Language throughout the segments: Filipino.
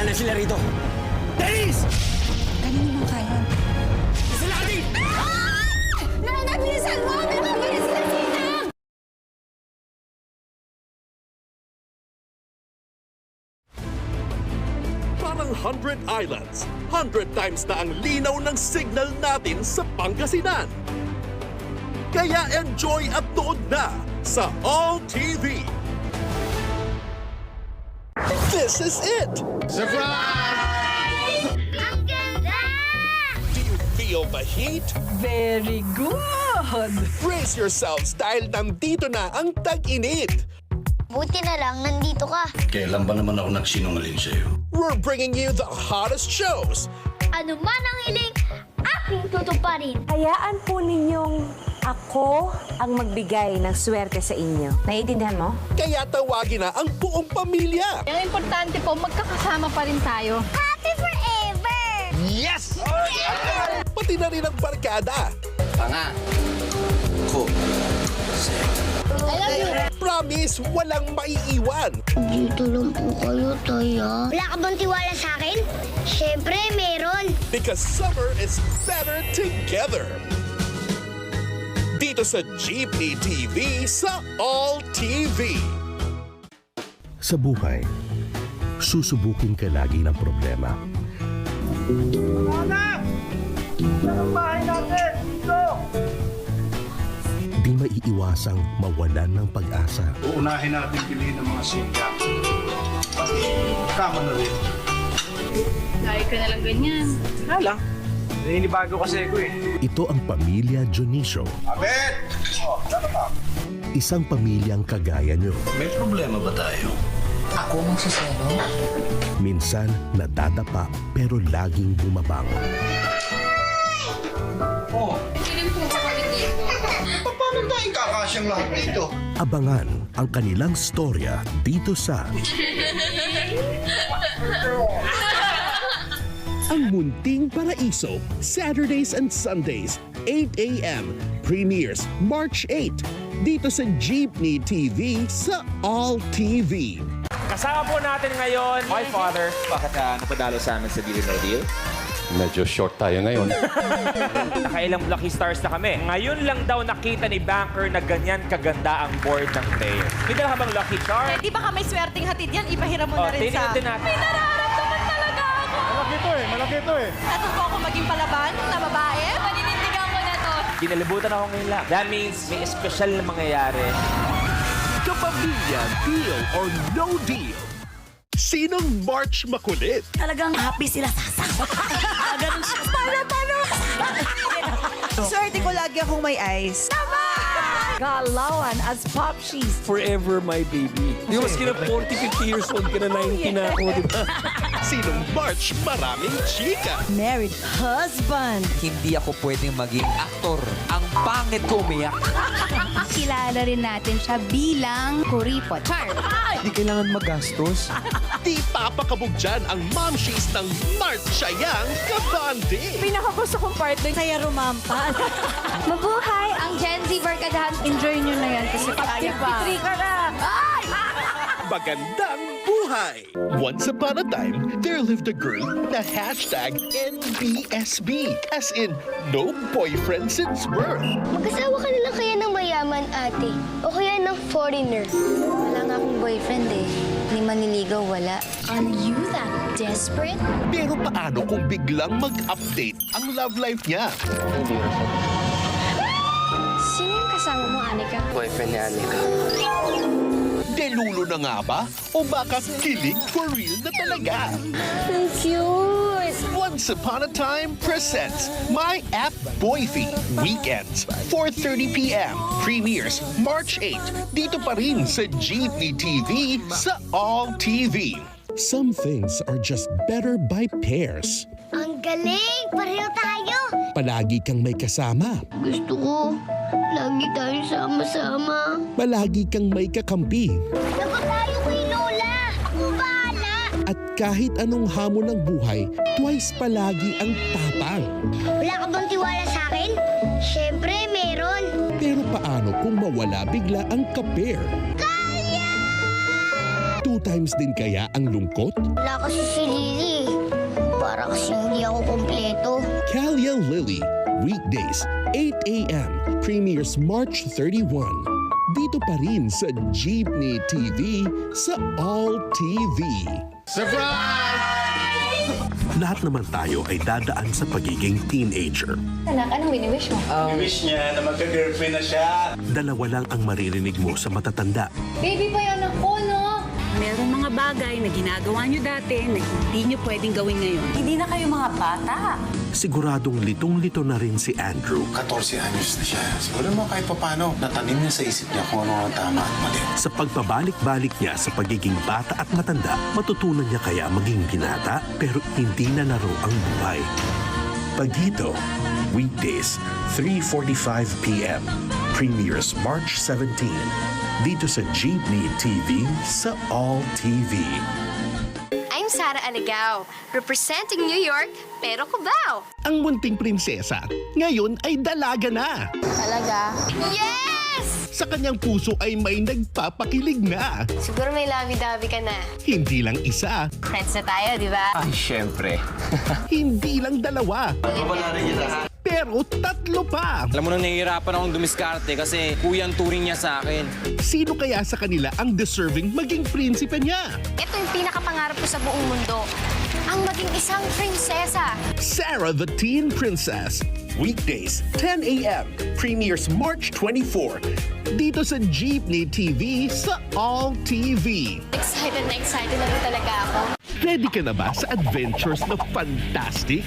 na sila rito. Dennis! Kanino mo kaya? Isa natin! Bilisan mo! Nakabilis sila sila! Parang 100 islands, 100 times na ang linaw ng signal natin sa Pangasinan. Kaya enjoy at nood na sa All TV. This is it! Ang ganda! Do you feel the heat? Very good! Brace yourselves dahil nandito na ang tag-init. Buti na lang, nandito ka. Kailan ba naman ako nagsinungaling sa'yo? We're bringing you the hottest shows. Ano man ang hiling, aking tutuparin. Hayaan po ninyong ako ang magbigay ng swerte sa inyo. Naiintindihan mo? Kaya tawagin na ang buong pamilya. Ang importante po, magkakasama pa rin tayo. Happy forever! Yes! Pati na rin ang barkada. Tanga. Ko. I love you! Promise, walang maiiwan. Dito lang po kayo, Taya. Wala ka bang tiwala sa akin? Siyempre, meron. Because summer is better together. Dito sa Jeepney TV sa All TV. Sa buhay, susubukin ka lagi ng problema. Di maiiwasang mawalan ng pag-asa. Uunahin natin piliin ng mga singka. Pati kama na rin. Lagi ka na lang ganyan. Hala. Naninibago kasi ako eh. Ito ang Pamilya Dionisio. Abet! Oh, dapat ka. Isang pamilyang kagaya nyo. May problema ba tayo? Ako magsasalo? Minsan nadadapa pero laging bumabangon. Oh. Paano tayo kakasyang lahat dito? Abangan ang kanilang storya dito sa Ang Munting Paraiso, Saturdays and Sundays, 8 a.m. Premieres March 8 dito sa Jeepney TV sa All TV. Kasama po natin ngayon, my father. Bakit napadalo sa amin sa Deal or No Deal? Medyo short tayo ngayon. Nakailang lucky stars na kami. Ngayon lang daw nakita ni Banker na ganyan kaganda ang board ng player. Hindi daw habang lucky char. Di ba ka may swerteng hatid yan? Ipahiram mo na rin sa... Tinitin natin. May nararamdaman talaga ako! Malaki ito eh. Natuto ako maging palaban na babae. Paninindigan ko na to. Kinalibutan ako ngayon lang. That means may espesyal na mangyayari. Kapamilya, deal or no deal. Sinong March makulit? Talagang happy sila sasama. Ganun siya. Paano? Swerte ko lagi akong may eyes. Galawan as pop cheese. Forever my baby. Di ba maski na 40, 50 years old ka na 90 na ako, di ba? Sinong March maraming chika? Married husband. Hindi ako pwedeng maging aktor. Ang pangit ko umiyak. Kilala rin natin siya bilang kuripot. Char! Hindi kailangan magastos. Di papakabog dyan ang momshies ng Marchayang Kabandi. Pinakagusto kong part doon, saya rumampa. Mabuhay ang Gen Z Barkadahan. Enjoy nyo na yan kasi kaya pa. 53 ka na. Magandang buhay! Once upon a time, there lived a girl na hashtag NBSB. As in, no boyfriend since birth. Magkasawa ka na lang kaya ng mayaman, ate. O kaya ng foreigner. Wala nga akong boyfriend eh. Ni maniligaw, wala. Are you that desperate? Pero paano kung biglang mag-update ang love life niya? Sino yung kasama mo, Anika? Boyfriend ni Anika. Delulo na nga ba? O baka kilig for real na talaga? Ang cute! Once Upon a Time presents My App Boyfie. Weekends, 4:30 p.m. Premieres March 8. Dito pa rin sa Jeepney TV sa All TV. Some things are just better by pairs. Ang galing! Pareho tayo! Palagi kang may kasama. Gusto ko, lagi tayo sama-sama. Palagi kang may kakampi. Lagot tayo kay Lola! Ako bahala! At kahit anong hamon ng buhay, twice palagi ang tapang. Wala ka bang tiwala sa akin? Siyempre, meron. Pero paano kung mawala bigla ang ka-pair? Kaya! 2 times din kaya ang lungkot? Wala kasi si Lily. Para kasi hindi ako kumpleto. Callia Lily, weekdays, 8 a.m. Premieres March 31. Dito pa rin sa Jeepney TV sa All TV. Lahat naman tayo ay dadaan sa pagiging teenager. Anak, anong wini-wish mo? Wish niya na magka-girlfriend na siya. Dalawa lang ang maririnig mo sa matatanda. Baby pa yan ako, no? Meron mga bagay na ginagawa nyo dati na hindi nyo pwedeng gawin ngayon. Hindi na kayo mga bata. Siguradong litong-lito na rin si Andrew. 14 anyos na siya. Siguro mo kahit papano, natanim niya sa isip niya kung ano ang tama at mali. Sa pagbabalik-balik niya sa pagiging bata at matanda, matutunan niya kaya maging binata pero hindi na laro ang buhay. Pagito, weekdays, 3:45 p.m. Premieres March 17. Dito sa Jeepney TV sa All TV. I'm Sara Aligao, representing New York, pero Cubao. Ang munting prinsesa, ngayon ay dalaga na. Talaga? Yes! Sa kanyang puso ay may nagpapakilig na. Siguro may labi-dabi ka na. Hindi lang isa, Friends na tayo, di ba? Ay, syempre. hindi lang dalawa. Pero 3 pa. Alam mo nang nahihirapan akong dumiskarte kasi kuya ang turing niya sa akin. Sino kaya sa kanila ang deserving maging prinsipe niya? Ito yung pinakapangarap ko sa buong mundo. Ang maging isang prinsesa. Sarah the Teen Princess. Weekdays, 10 a.m. Premieres March 24. Dito sa Jeepney TV sa All TV. Excited na rin talaga ako. Ready ka na ba sa adventures na fantastic?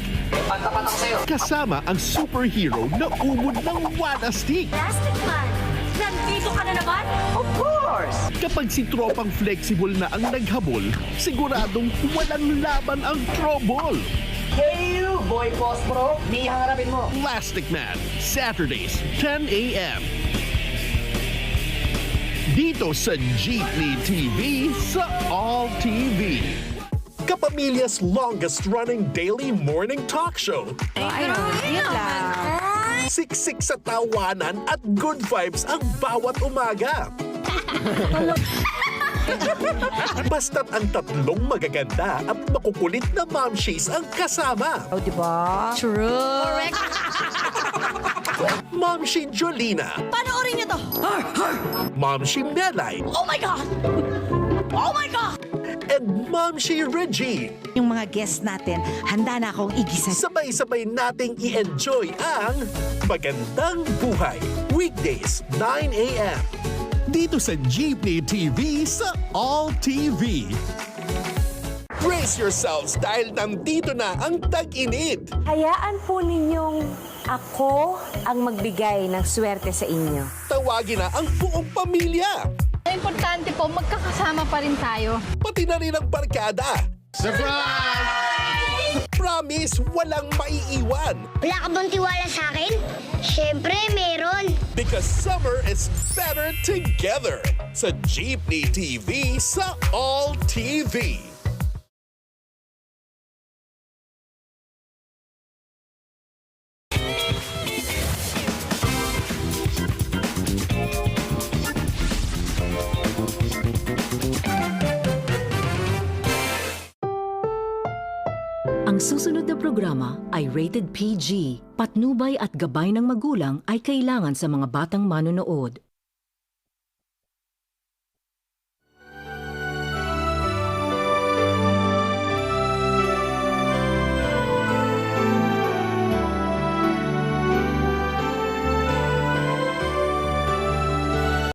Kasama ang superhero na umod ng Wanastic. Plastic Man, nandito ka na naman? Of course! Kapag si tropang flexible na ang naghabol, siguradong walang laban ang trouble. Hey you, boy boss bro, di hangarapin mo. Plastic Man, Saturdays, 10 a.m. Dito sa Jeepney TV sa All TV. Kapamilya's longest-running daily morning talk show. Yun lang. Siksik sa tawanan at good vibes ang bawat umaga. Basta't ang 3 magaganda at makukulit na momshies ang kasama. O, diba? True. Correct. Momshi Jolina, Panoorin nyo to! Momshi Melay, Oh my God! Oh my God! and Momshi Reggie. Yung mga guests natin, handa na akong igisa. Sabay-sabay nating i-enjoy ang Magandang Buhay. Weekdays, 9 a.m. Dito sa Jeepney TV sa All TV. Brace yourselves dahil nandito na ang tag-init. Hayaan po ninyong ako ang magbigay ng swerte sa inyo. Tawagin na ang buong pamilya. Ang importante po, magkakasama pa rin tayo. Pati na rin ang barkada. Surprise! Promise, walang maiiwan. Wala ka bang tiwala sa akin? Siyempre, meron. Because summer is better together. Sa Jeepney TV sa All TV. Ang susunod na programa ay rated PG. Patnubay at gabay ng magulang ay kailangan sa mga batang manonood.